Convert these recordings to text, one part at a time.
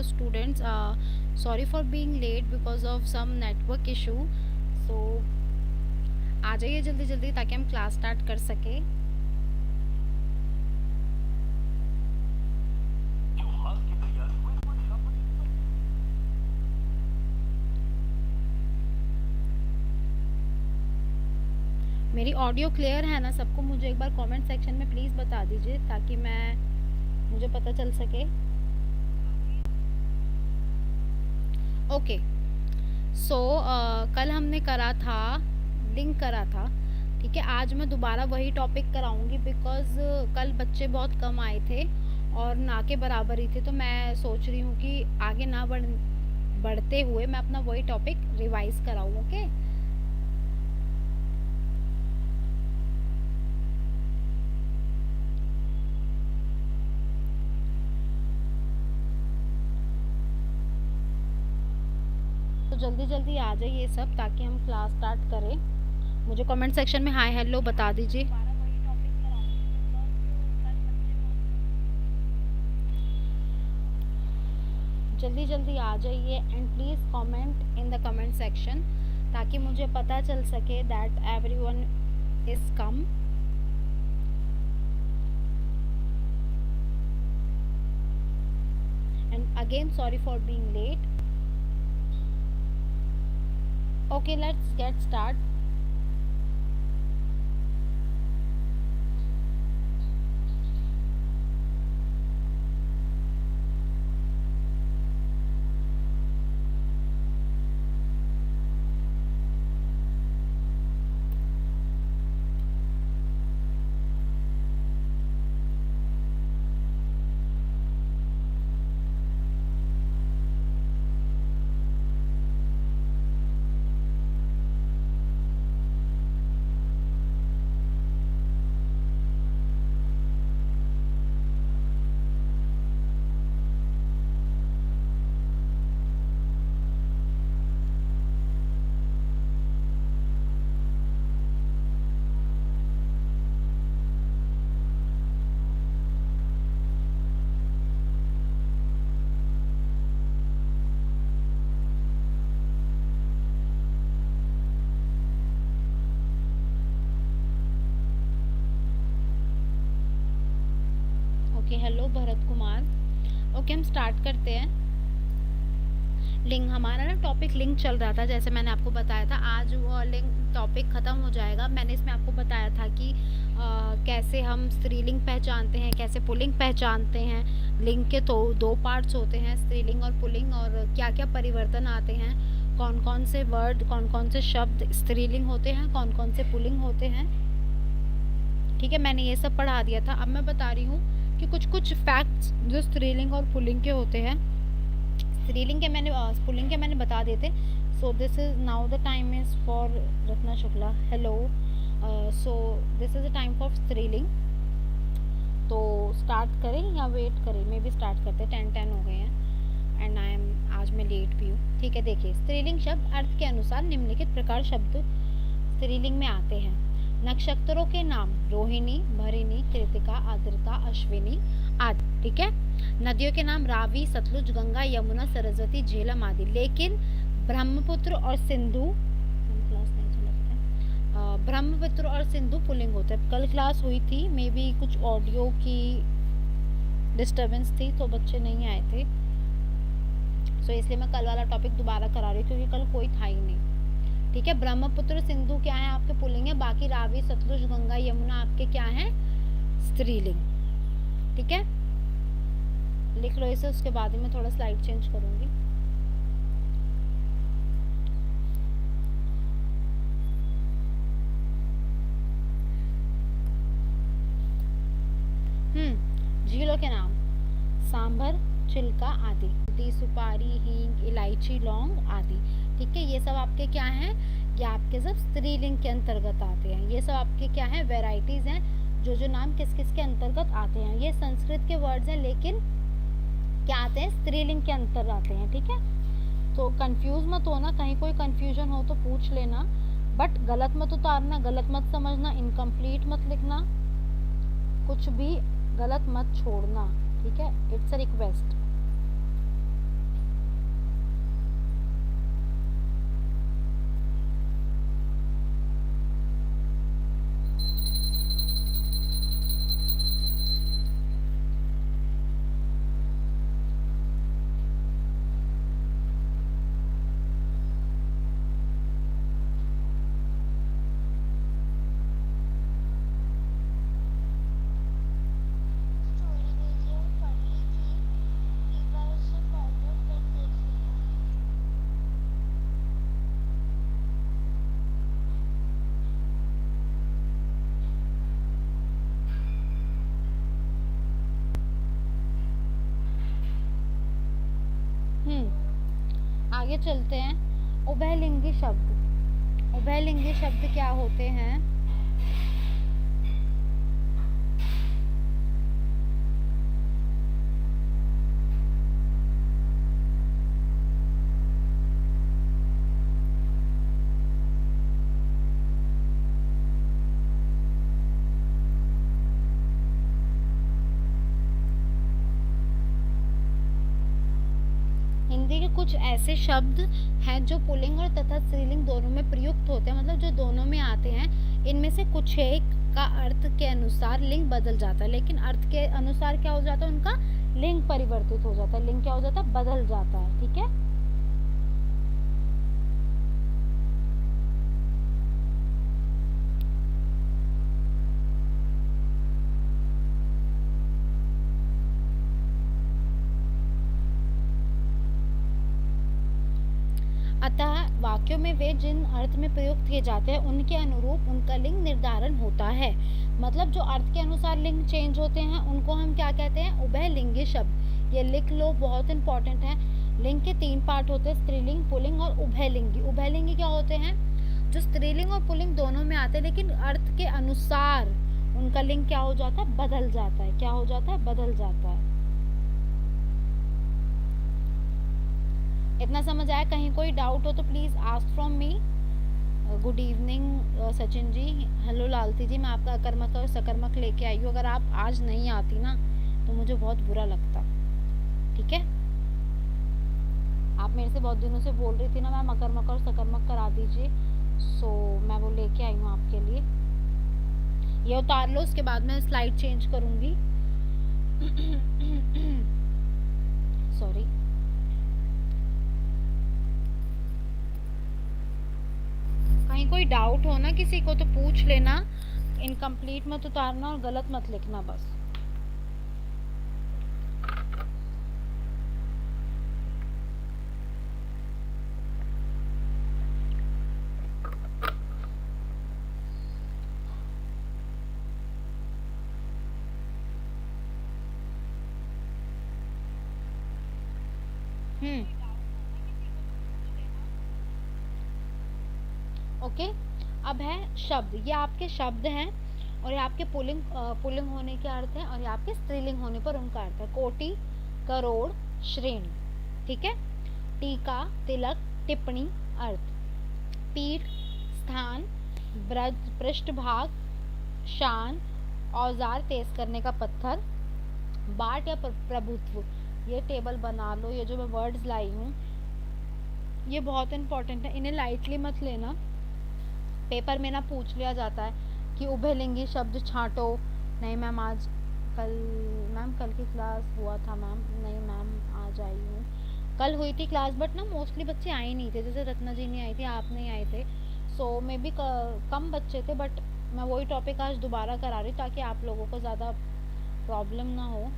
students. Sorry for being late because of some network issue. So आ जाइए जल्दी जल्दी ताकि हम क्लास स्टार्ट कर सके. मेरी ऑडियो क्लियर है ना सबको? मुझे एक बार कमेंट सेक्शन में प्लीज़ बता दीजिए ताकि मुझे पता चल सके. ओके. सो कल हमने करा था, लिंक करा था. ठीक है, आज मैं दोबारा वही टॉपिक कराऊंगी बिकॉज़ कल बच्चे बहुत कम आए थे और ना के बराबर ही थे. तो मैं सोच रही हूँ कि आगे ना बढ़ते हुए मैं अपना वही टॉपिक रिवाइज कराऊँ. ओके. तो जल्दी जल्दी आ जाइए सब ताकि हम क्लास स्टार्ट करें. मुझे कमेंट सेक्शन में हाय हेलो बता दीजिए. जल्दी जल्दी आ जाइए and please comment in the comment section ताकि मुझे पता चल सके that everyone is come. And again sorry for being late. Okay, let's get start. Okay, hello Bharat Kumar. Okay, हम स्टार्ट करते हैं. लिंक हमारा ना टॉपिक लिंक चल रहा था जैसे मैंने आपको बताया था. आज वो लिंक टॉपिक ख़त्म हो जाएगा. मैंने इसमें आपको बताया था कि कैसे हम स्त्रीलिंग पहचानते हैं, कैसे पुल्लिंग पहचानते हैं. लिंग के तो दो पार्ट्स होते हैं, स्त्रीलिंग और पुल्लिंग, और क्या क्या परिवर्तन आते हैं, कौन कौन से वर्ड, कौन कौन से शब्द स्त्रीलिंग होते हैं, कौन कौन से पुल्लिंग होते हैं. ठीक है, मैंने ये सब पढ़ा दिया था. अब मैं बता रही हूँ कि कुछ फैक्ट्स जो स्त्रीलिंग और पुल्लिंग के होते हैं. स्त्रीलिंग के पुल्लिंग के मैंने बता देते. So this is now the time is for Ratna Shukla. Hello. So this is the time for स्त्रीलिंग. तो स्टार्ट करें या वेट करें? मे भी स्टार्ट करते. 10 हो गए हैं एंड आज मैं लेट भी हूँ. ठीक है, देखिए स्त्रीलिंग शब्द अर्थ के अनुसार निम्नलिखित प्रकार शब्द स्त्रीलिंग में आते हैं. नक्षत्रों के नाम रोहिणी, भरिणी, कृतिका, आद्रता, अश्विनी आदि. ठीक है. नदियों के नाम रावी, सतलुज, गंगा, यमुना, सरस्वती, झेलम आदि. लेकिन ब्रह्मपुत्र और सिंधु, क्लास नहीं चला, ब्रह्मपुत्र और सिंधु पुल्लिंग होते हैं. कल क्लास हुई थी, मे बी कुछ ऑडियो की डिस्टर्बेंस थी तो बच्चे नहीं आए थे. सो इसलिए मैं कल वाला टॉपिक दोबारा करा रही हूँ क्योंकि कल कोई था ही नहीं. ठीक है. ब्रह्मपुत्र सिंधु क्या है आपके पुल्लिंग है. बाकी रावी, सतलुज, गंगा, यमुना आपके क्या हैं? स्त्रीलिंग. ठीक है, लिख लो इसे. उसके बाद ही मैं थोड़ा स्लाइड चेंज करूंगी. झीलों के नाम सांभर, चिल्का आदि. सुपारी, हींग, इलायची, लौंग आदि. ठीक है, ये सब आपके क्या हैं? ये आपके सब स्त्रीलिंग के अंतर्गत आते हैं. ये सब आपके क्या हैं? वेराइटीज़ हैं. जो नाम किस किस के अंतर्गत आते हैं. ये संस्कृत के वर्ड्स हैं लेकिन क्या आते हैं? स्त्रीलिंग के अंतर आते हैं. ठीक है, तो कंफ्यूज मत होना. कहीं कोई कंफ्यूजन हो तो पूछ लेना, बट गलत मत उतारना, गलत मत समझना, इनकम्प्लीट मत लिखना, कुछ भी गलत मत छोड़ना. ठीक है, इट्स अ रिक्वेस्ट. आगे चलते हैं। उभयलिंगी शब्द, उभयलिंगी शब्द क्या होते हैं? हिंदी के कुछ ऐसे शब्द हैं जो पुल्लिंग और तथा स्त्रीलिंग दोनों में प्रयुक्त होते हैं, मतलब जो दोनों में आते हैं। इनमें से कुछ एक का अर्थ के अनुसार लिंग बदल जाता है, लेकिन अर्थ के अनुसार क्या हो जाता है, उनका लिंग परिवर्तित हो जाता है, लिंग क्या हो जाता है, बदल जाता है। ठीक है, अतः वाक्यों में वे जिन अर्थ में प्रयुक्त किए जाते हैं उनके अनुरूप उनका लिंग निर्धारण होता है। मतलब जो अर्थ के अनुसार लिंग चेंज होते हैं उनको हम क्या कहते हैं, उभयलिंगी शब्द। ये लिख लो, बहुत इंपॉर्टेंट है। लिंग के 3 पार्ट होते हैं, स्त्रीलिंग, पुल्लिंग और उभयलिंगी। उभयलिंगी क्या होते हैं, जो स्त्रीलिंग और पुल्लिंग दोनों में आते हैं, लेकिन अर्थ के अनुसार उनका लिंग क्या हो जाता है, बदल जाता है। क्या हो जाता है, बदल जाता है। इतना समझ आया? कहीं कोई डाउट हो तो please ask from me. Good evening Sachin ji, hello Lalti ji. मैं आपका अकर्मक और सकर्मक लेके आई हूँ। अगर आप आज नहीं आती ना तो मुझे बहुत बुरा लगता। ठीक है, आप मेरे से बहुत दिनों से बोल रही थी ना मैम अकर्मक और सकर्मक करा दीजिए, सो मैं वो लेके आई हूँ आपके लिए। ये उतार लो, उसके बाद मैं स्लाइड चेंज करूँगी। सॉरी। कहीं कोई डाउट हो ना किसी को तो पूछ लेना, इनकम्प्लीट मत उतारना और गलत मत लिखना बस। ओके, अब है शब्द। ये आपके शब्द हैं और ये आपके पुल्लिंग होने के अर्थ हैं और ये आपके स्त्रीलिंग होने पर उनका अर्थ है। कोटि, करोड़, श्रेणी। ठीक है, टीका, तिलक, टिप्पणी, अर्थ। पीठ, स्थान, ब्रज, पृष्ठभाग, शान, औजार, तेज करने का पत्थर, बाट या प्रभुत्व। ये टेबल बना लो, ये जो मैं वर्ड्स लाई हूँ ये बहुत इंपॉर्टेंट है, इन्हें लाइटली मत लेना। पेपर में ना पूछ लिया जाता है कि उभयलिंगी शब्द छांटो। नहीं मैम आज कल की क्लास हुआ था मैम। नहीं मैम आज आई हूँ, कल हुई थी क्लास बट ना मोस्टली बच्चे आए नहीं थे, जैसे रत्ना जी नहीं आई थी, आप नहीं आए थे, सो मे बी कम बच्चे थे, बट मैं वही टॉपिक आज दोबारा करा रही ताकि आप लोगों को ज़्यादा प्रॉब्लम ना हो।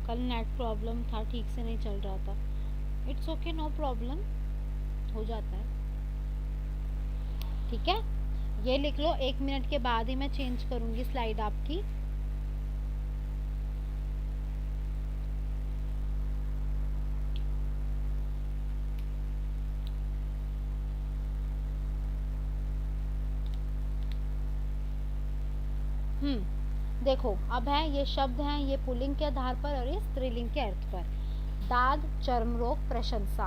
कल नेट प्रॉब्लम था, ठीक से नहीं चल रहा था। इट्स ओके, नो प्रॉब्लम, हो जाता है। ठीक है, ये लिख लो, 1 मिनट के बाद ही मैं चेंज करूँगी स्लाइड आपकी। देखो अब है, ये शब्द हैं, ये पुल्लिंग के आधार पर और ये स्त्रीलिंग के अर्थ पर। दाग, चर्म रोग, प्रशंसा।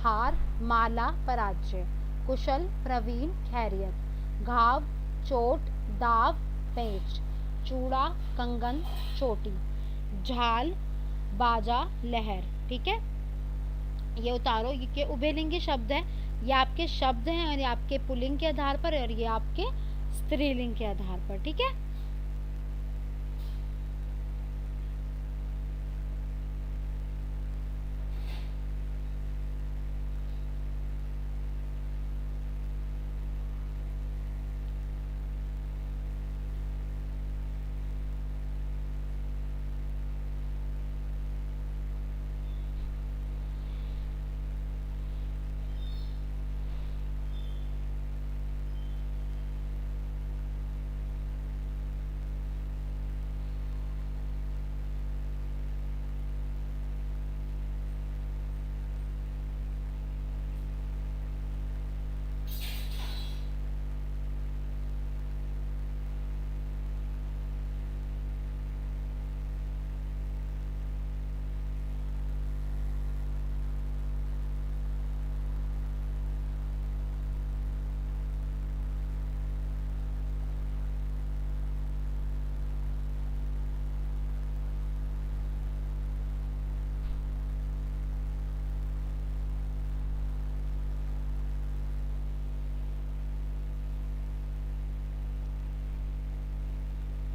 हार, माला, पराजय। कुशल, प्रवीण, खैरियत। घाव, चोट, दाव, पेंच। चूड़ा, कंगन, चोटी। झाल, बाजा, लहर। ठीक है, ये उतारो। ये उभयलिंगी शब्द है, ये आपके शब्द हैं और ये आपके पुल्लिंग के आधार पर और ये आपके स्त्रीलिंग के आधार पर। ठीक है,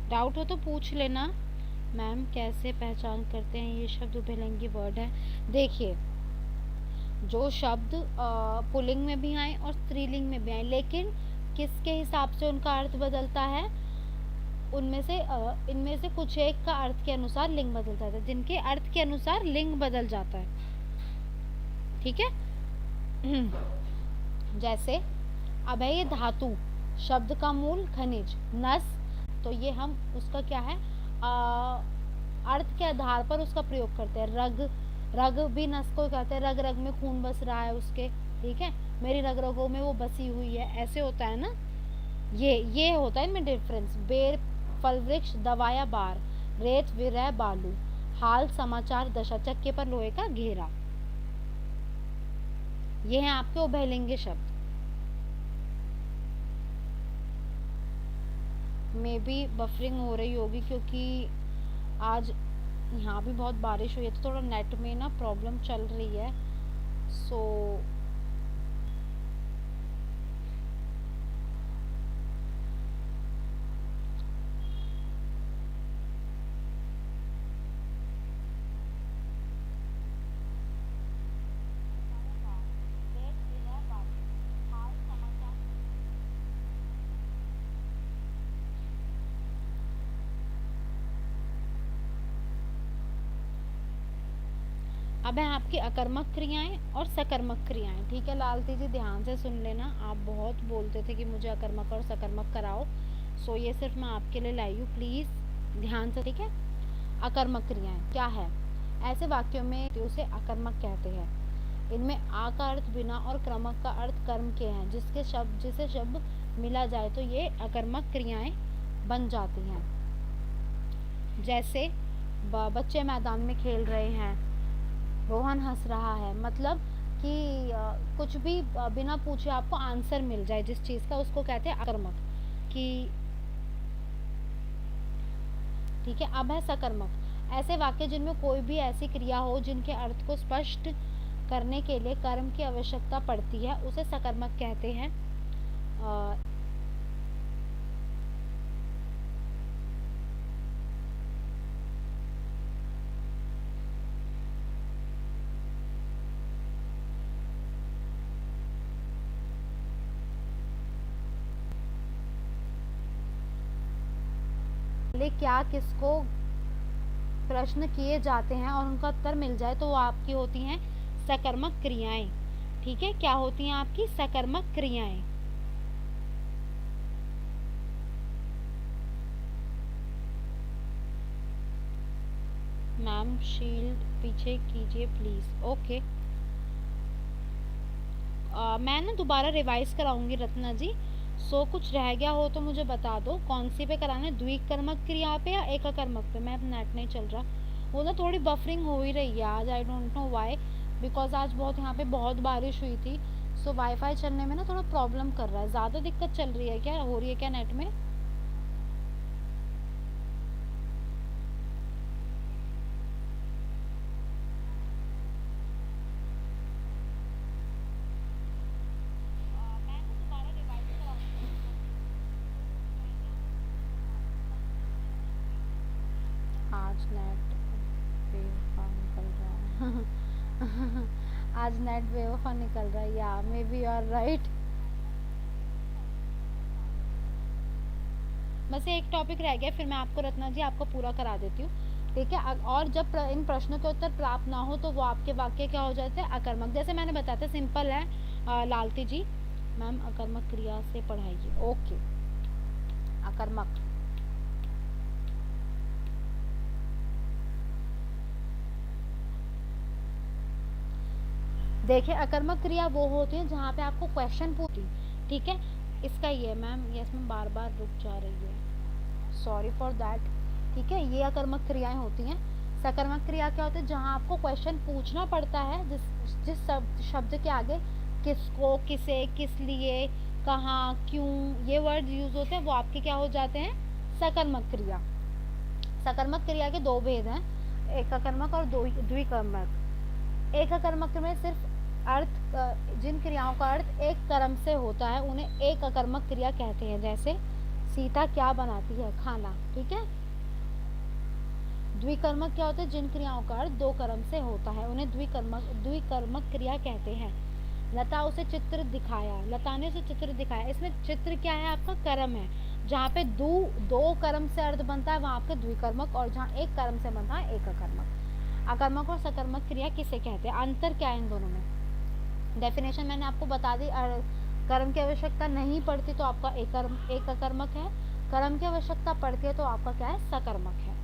डाउट हो तो पूछ लेना। मैम कैसे पहचान करते हैं ये शब्द उभयलिंगी वर्ड है? देखिए, जो शब्द पुल्लिंग में भी आए और स्त्रीलिंग में भी आए, लेकिन किसके हिसाब से उनका अर्थ बदलता है, उनमें से इनमें से कुछ एक का अर्थ के अनुसार लिंग बदल जाता है, जिनके अर्थ के अनुसार लिंग बदल जाता है। ठीक है। जैसे अब है ये धातु, शब्द का मूल खनिज, नस, तो ये हम उसका क्या है, अर्थ के आधार पर उसका प्रयोग करते हैं। रग, रग भी नस को कहते हैं, रग रग में खून बस रहा है उसके, ठीक है, मेरी रग रगों में वो बसी हुई है, ऐसे होता है ना। ये होता है इनमें डिफरेंस। बेर, फल वृक्ष, दवाया बार, रेत, विरह, बालू, हाल, समाचार, दशा, चक्के पर लोहे का घेरा, ये हैं आपके उभयलिंगी शब्द। मे बी बफरिंग हो रही होगी क्योंकि आज यहाँ भी बहुत बारिश हुई है, तो थोड़ा नेट में ना प्रॉब्लम चल रही है। सो अब है आपकी अकर्मक क्रियाएं और सकर्मक क्रियाएं। ठीक है लालती जी, ध्यान से सुन लेना। आप बहुत बोलते थे कि मुझे अकर्मक और सकर्मक कराओ, सो ये सिर्फ मैं आपके लिए लाई हूँ, प्लीज़ ध्यान से, ठीक है। अकर्मक क्रियाएं क्या है? ऐसे वाक्यों में उसे अकर्मक कहते हैं। इनमें आ का अर्थ बिना और क्रमक का अर्थ कर्म के हैं, जिसे शब्द मिला जाए तो ये अकर्मक क्रियाएं बन जाती हैं। जैसे बच्चे मैदान में खेल रहे हैं, रोहन हंस रहा है, मतलब कि कुछ भी बिना पूछे आपको आंसर मिल जाए जिस चीज़ का, उसको कहते हैं अकर्मक। कि ठीक है। अब है सकर्मक, ऐसे वाक्य जिनमें कोई भी ऐसी क्रिया हो जिनके अर्थ को स्पष्ट करने के लिए कर्म की आवश्यकता पड़ती है, उसे सकर्मक कहते हैं। क्या किसको प्रश्न किए जाते हैं और उनका उत्तर मिल जाए तो वो आपकी होती हैं सकर्मक क्रियाएं। ठीक है, क्या होती हैं आपकी सकर्मक क्रियाएं? मैम शील्ड पीछे कीजिए प्लीज। ओके, मैं ना दोबारा रिवाइज कराऊंगी रत्ना जी, सो कुछ रह गया हो तो मुझे बता दो। कौन सी पे कराना है, द्विकर्मक क्रिया पे या एककर्मक पे? मैं नेट नहीं चल रहा, वो ना थोड़ी बफरिंग हो ही रही है आज, I don't know why, because आज बहुत यहाँ पे बहुत बारिश हुई थी, सो वाईफाई चलने में ना थोड़ा प्रॉब्लम कर रहा है। ज़्यादा दिक्कत चल रही है क्या, हो रही है क्या नेट में? आज नेट बेवफा निकल रहा है आज नेट बेवफा निकल रहा है, या maybe you are right. बस एक टॉपिक रह गया, फिर मैं आपको रत्ना जी आपको पूरा करा देती हूँ, ठीक है। और जब इन प्रश्नों के उत्तर प्राप्त ना हो तो वो आपके वाक्य क्या हो जाते हैं, अकर्मक। जैसे मैंने बताया था, सिंपल है। लालती जी मैम अकर्मक क्रिया से पढ़ाइए। ओके, अकर्मक, देखिए अकर्मक क्रिया वो होती है जहाँ पे आपको क्वेश्चन पूछी, ठीक है। इसका ये मैम, ये इसमें बार बार रुक जा रही है, सॉरी फॉर दैट, ठीक है। ये अकर्मक क्रियाएं होती हैं। सकर्मक क्रिया क्या होती है, जहाँ आपको क्वेश्चन पूछना पड़ता है, जिस शब्द के आगे किसको, किसे, किस लिए, कहाँ, क्यों, ये वर्ड यूज होते हैं, वो आपके क्या हो जाते हैं, सकर्मक क्रिया। सकर्मक क्रिया के दो भेद हैं, एक अकर्मक और द्विकर्मक। एक अकर्मक में सिर्फ अर्थ, जिन क्रियाओं का अर्थ एक कर्म से होता है उन्हें एक अकर्मक क्रिया कहते हैं। जैसे सीता क्या बनाती है? खाना। ठीक है। द्विकर्मक क्या होते हैं? जिन क्रियाओं का अर्थ दो कर्म से होता है उन्हें द्विकर्मक क्रिया कहते हैं। लता उसे चित्र दिखाया, लता ने उसे चित्र दिखाया। इसमें चित्र क्या है? आपका कर्म है। जहाँ पे दो कर्म से अर्थ बनता है वहाँ आपका द्विकर्मक, और जहाँ एक कर्म से बनता है एक अकर्मक। अकर्मक और सकर्मक क्रिया किसे कहते हैं? अंतर क्या है इन दोनों में? डेफिनेशन मैंने आपको बता दी। कर्म की आवश्यकता नहीं पड़ती तो आपका एक अकर्मक है। कर्म की आवश्यकता पड़ती है तो आपका क्या है? सकर्मक है।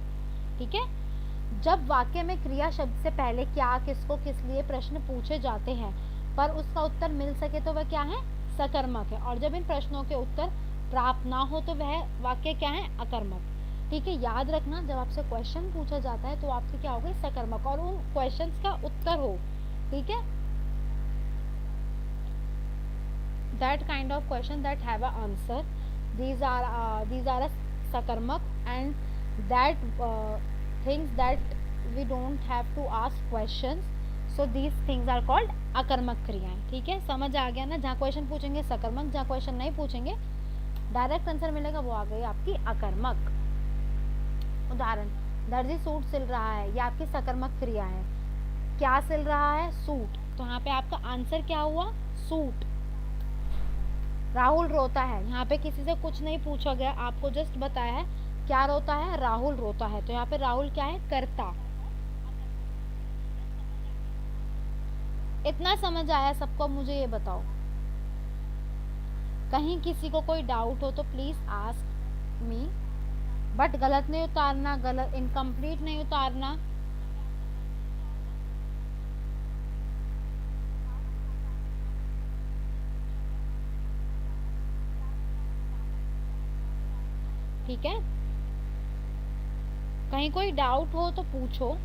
ठीक है। जब वाक्य में क्रिया शब्द से पहले क्या, किसको, किस लिए प्रश्न पूछे जाते हैं पर उसका उत्तर मिल सके तो वह क्या है? सकर्मक है। और जब इन प्रश्नों के उत्तर प्राप्त ना हो तो वह वाक्य क्या है? अकर्मक। ठीक है। याद रखना, जब आपसे क्वेश्चन पूछा जाता है तो आपकी क्या होगी? सकर्मक, और उन क्वेश्चंस का उत्तर हो। ठीक है। that kind of question that have a answer, these are a sakarmak, and that things that we don't have to ask questions, so these things are called अकर्मक क्रियाएं। ठीक है। समझ आ गया ना? जहाँ क्वेश्चन पूछेंगे सकर्मक, जहाँ क्वेश्चन नहीं पूछेंगे डायरेक्ट आंसर मिलेगा वो आ गई आपकी अकर्मक। उदाहरण, दर्जी सूट सिल रहा है, ये आपकी सकर्मक क्रिया है। क्या सिल रहा है? सूट। तो यहाँ पे आपका आंसर क्या हुआ? सूट। राहुल रोता है, यहाँ पे किसी से कुछ नहीं पूछा गया, आपको जस्ट बताया है क्या रोता है? राहुल रोता है। तो यहाँ पे राहुल क्या है? कर्ता। इतना समझ आया सबको? मुझे ये बताओ, कहीं किसी को कोई डाउट हो तो प्लीज आस्क मी, बट गलत नहीं उतारना, गलत इनकम्प्लीट नहीं उतारना। ठीक है। कहीं कोई डाउट हो तो पूछो।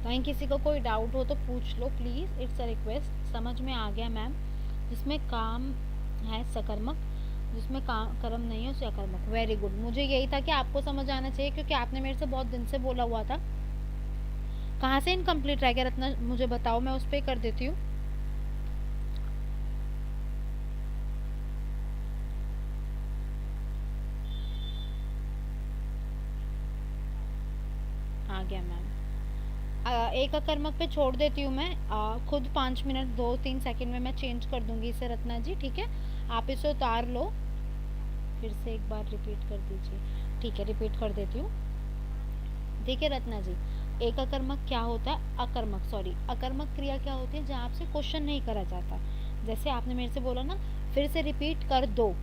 कहीं किसी को कोई डाउट हो तो पूछ लो प्लीज़, इट्स अ रिक्वेस्ट। समझ में आ गया मैम? जिसमें काम है सकर्मक, जिसमें काम कर्म नहीं है उसे अकर्मक। Very good. मुझे यही था कि आपको समझ आना चाहिए, क्योंकि आपने मेरे से बहुत दिन से बोला हुआ था। कहाँ से इनकम्प्लीट रह गया रत्ना? मुझे बताओ, मैं उस पर कर देती हूँ। आ गया मैम। एक अकर्मक पे छोड़ देती हूँ मैं। खुद 5 मिनट 2-3 सेकंड में मैं चेंज कर दूंगी इसे रत्ना जी। ठीक है। आप इसे उतार लो, फिर से एक बार रिपीट कर दीजिए। ठीक है, रिपीट कर देती हूँ। देखिए रत्ना जी, एक अकर्मक क्या होता है? अकर्मक क्रिया क्या होती है? जहाँ आपसे क्वेश्चन नहीं करा जाता। जैसे आपने मेरे से बोला ना, फिर से रिपीट कर दो।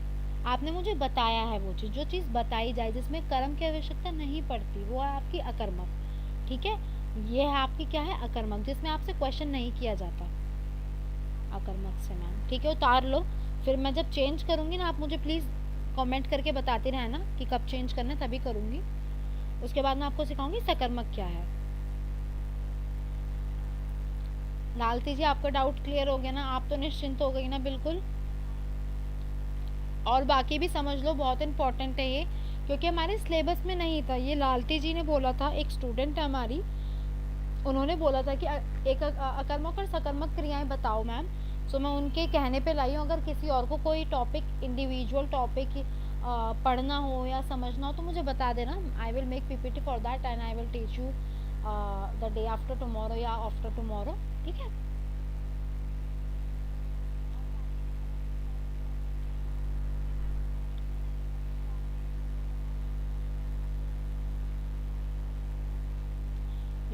आपने मुझे बताया है वो चीज़, जो चीज़ बताई जाए जिसमें कर्म की आवश्यकता नहीं पड़ती, वो है आपकी अकर्मक। ठीक है। ये है आपकी क्या है? अकर्मक, जिसमें आपसे क्वेश्चन नहीं किया जाता। अकर्मक से मैम। ठीक है, उतार लो। फिर मैं जब चेंज करूँगी ना, आप मुझे प्लीज़ कमेंट करके बताते रहना कि कब चेंज करना है, तभी करूँगी। उसके बाद मैं आपको सिखाऊंगी सकर्मक क्या है। लालती जी, आपका डाउट क्लियर हो गया ना? आप तो निश्चिंत हो गई ना? बिल्कुल। और बाकी भी समझ लो, बहुत इंपॉर्टेंट है ये, क्योंकि हमारे सिलेबस में नहीं था। ये लालती जी ने बोला था, एक स्टूडेंट है हमारी, उन्होंने बोला था कि एक अकर्मक और सकर्मक क्रियाएं बताओ मैम। सो मैं उनके कहने पे लाई हूँ। अगर किसी और को कोई टॉपिक, इंडिविजुअल टॉपिक पढ़ना हो या समझना हो तो मुझे बता देना। I will make PPT for that and I will teach you the day after tomorrow या आफ्टर टुमारो। ठीक है।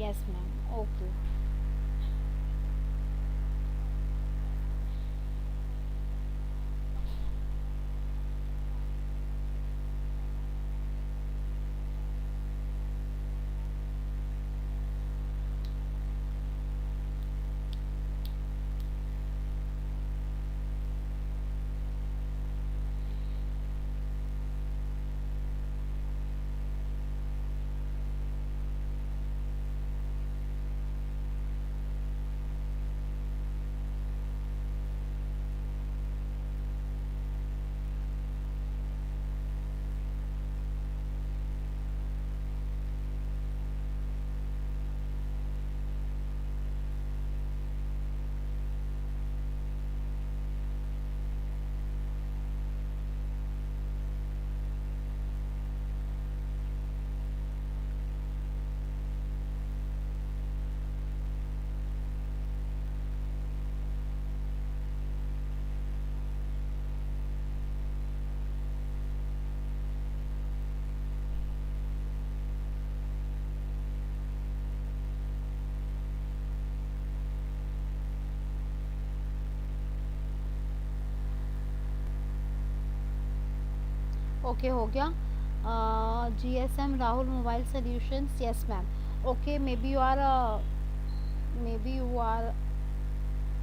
Yes ma'am, okay. ओके हो गया। GSM Rahul mobile solutions, yes ma'am. Okay, maybe you are,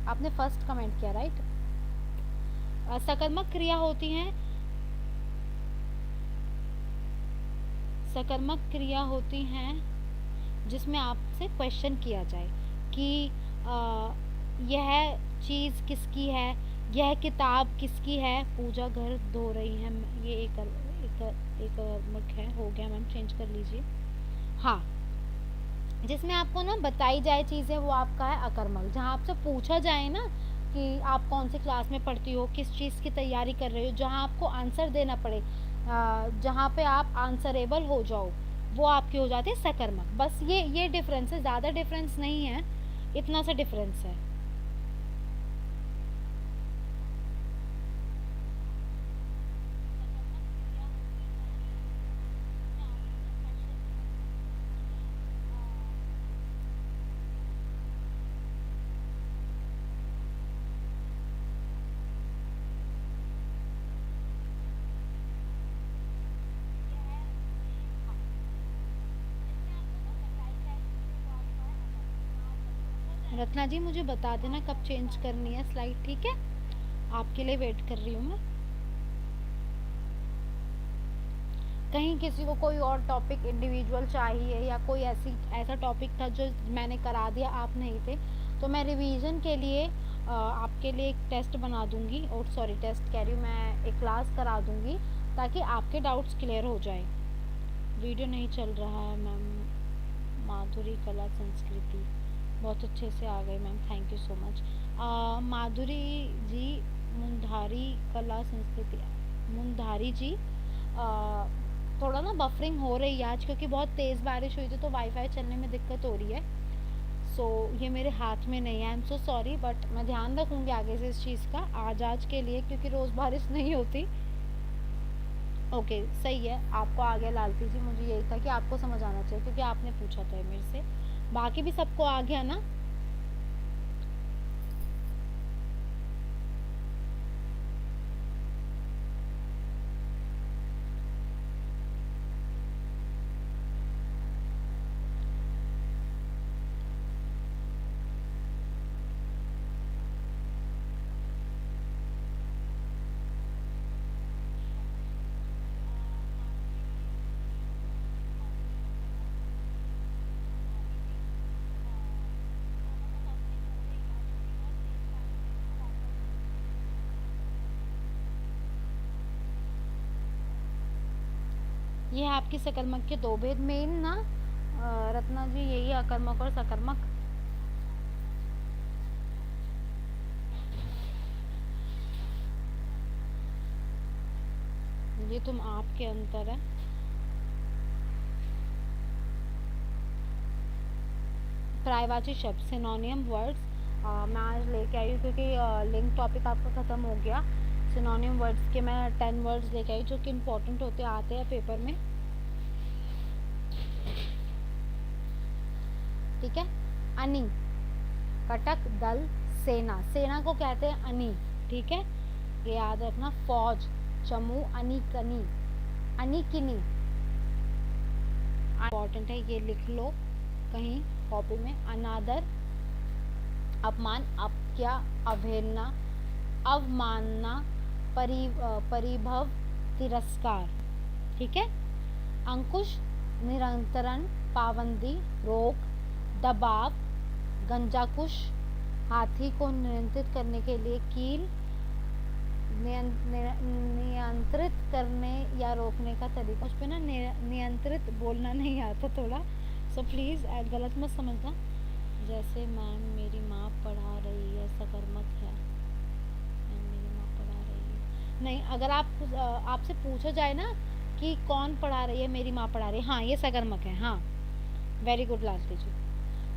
आपने first comment किया right. सकर्मक क्रिया होती हैं, सकर्मक क्रिया होती हैं जिसमें आपसे क्वेश्चन किया जाए कि यह चीज़ किसकी है, यह किताब किसकी है। पूजा घर धो रही है, ये एक मुख है, हो गया मैम, चेंज कर लीजिए। हाँ, जिसमें आपको ना बताई जाए चीज़ें, वो आपका है अकर्मक। जहाँ आपसे पूछा जाए ना कि आप कौन सी क्लास में पढ़ती हो, किस चीज़ की तैयारी कर रहे हो, जहाँ आपको आंसर देना पड़े, जहाँ पे आप आंसरेबल हो जाओ, वो आपकी हो जाती है सकर्मक। बस ये डिफरेंस है, ज़्यादा डिफरेंस नहीं है, इतना सा डिफरेंस है। रत्ना जी मुझे बता देना कब चेंज करनी है स्लाइड, ठीक है? आपके लिए वेट कर रही हूँ मैं। कहीं किसी को कोई और टॉपिक इंडिविजुअल चाहिए, या कोई ऐसा टॉपिक था जो मैंने करा दिया, आप नहीं थे, तो मैं रिवीजन के लिए आपके लिए एक टेस्ट बना दूंगी, और सॉरी टेस्ट कह रही हूँ, मैं एक क्लास करा दूंगी ताकि आपके डाउट्स क्लियर हो जाए। वीडियो नहीं चल रहा है मैम। माधुरी कला संस्कृति, बहुत अच्छे से आ गए ma'am, thank you so much. Madhuri ji, Mundari कला संस्कृति, मुंधारी जी, थोड़ा ना बफरिंग हो रही है आज, क्योंकि बहुत तेज़ बारिश हुई थी तो वाईफाई चलने में दिक्कत हो रही है। सो ये मेरे हाथ में नहीं है, I am so sorry, but मैं ध्यान रखूँगी आगे से इस चीज़ का, आज के लिए, क्योंकि रोज़ बारिश नहीं होती। ओके सही है, आपको आ गया लालती जी, मुझे यही था कि आपको समझ आना चाहिए क्योंकि आपने पूछा था मेरे से। बाकी भी सबको आ गया ना? ये है आपकी सकर्मक के दो भेद मेन ना रत्ना जी, यही है अकर्मक और सकर्मक। ये तुम आपके अंतर है। पर्यायवाची शब्द, सिनोनियम वर्ड्स, मैं आज लेके आई हूँ क्योंकि लिंक टॉपिक आपका ख़त्म हो गया। सिनोनियम वर्ड्स के मैं 10 वर्ड्स लेके आई जो कि इम्पोर्टेंट होते आते हैं पेपर में, ठीक है? अनि, कटक, दल, सेना, सेना को कहते हैं अनि, ठीक है? ये याद रखना। फौज, चमू, अनिकनी, अनिकिनी, इम्पोर्टेंट है, ये लिख लो कहीं कॉपी में। अनादर, अपमान, अपज्ञा, अवहेलना, अवमानना, परिभव, तिरस्कार, ठीक है? अंकुश, निरंतरण, पाबंदी, रोक, दबाव, गंजाकुश, हाथी को नियंत्रित करने के लिए कील, नियंत्रित करने या रोकने का तरीका। उस पर ना नियंत्रित बोलना नहीं आता थोड़ा, सो प्लीज़ गलत मत समझना। जैसे मैम मेरी माँ पढ़ा रही है, सकर्मक है। मैम मेरी माँ पढ़ा रही है, नहीं, अगर आपसे पूछा जाए ना कि कौन पढ़ा रही है, मेरी माँ पढ़ा रही है, हाँ ये सकर्मक है, हाँ वेरी गुड लालती जी।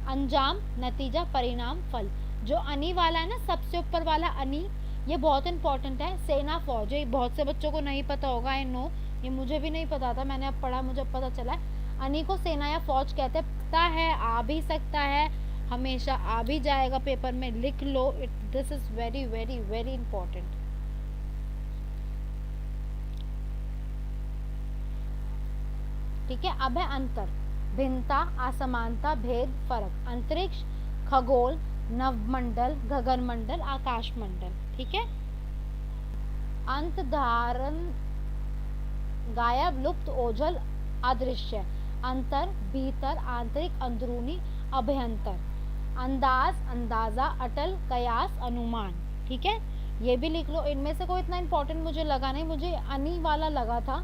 अंजाम, नतीजा, परिणाम, फल। जो अनि वाला है ना, सबसे ऊपर वाला अनि, ये बहुत इंपॉर्टेंट है। सेना, फौज, ये बहुत से बच्चों को नहीं पता होगा, आई नो, ये मुझे भी नहीं पता था, मैंने अब पढ़ा, मुझे पता चला है। अनि को सेना या फौज कहते हैं। पता है, आ भी सकता है, हमेशा आ भी जाएगा पेपर में, लिख लो, this is very very very important. ठीक है। अब है अंतर, भिन्नता, असमानता, भेद, फर्क। अंतरिक्ष, खगोल, नवमंडल, गगनमंडल, आकाशमंडल। ठीक है। अंत, धारण, गायब, लुप्त, ओझल, अदृश्य। अंतर, भीतर, आंतरिक, अंदरूनी, अभ्यंतर। अंदाज, अंदाजा, अटल, कयास, अनुमान। ठीक है, ये भी लिख लो। इनमें से कोई इतना इंपॉर्टेंट मुझे लगा नहीं, मुझे अनी वाला लगा था,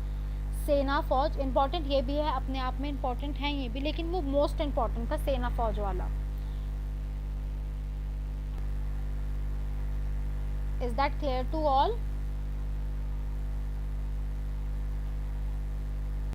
सेना फौज। इंपॉर्टेंट ये भी है, अपने आप में इंपॉर्टेंट है ये भी, लेकिन वो मोस्ट इंपॉर्टेंट था सेना फौज वाला। Is that clear to all?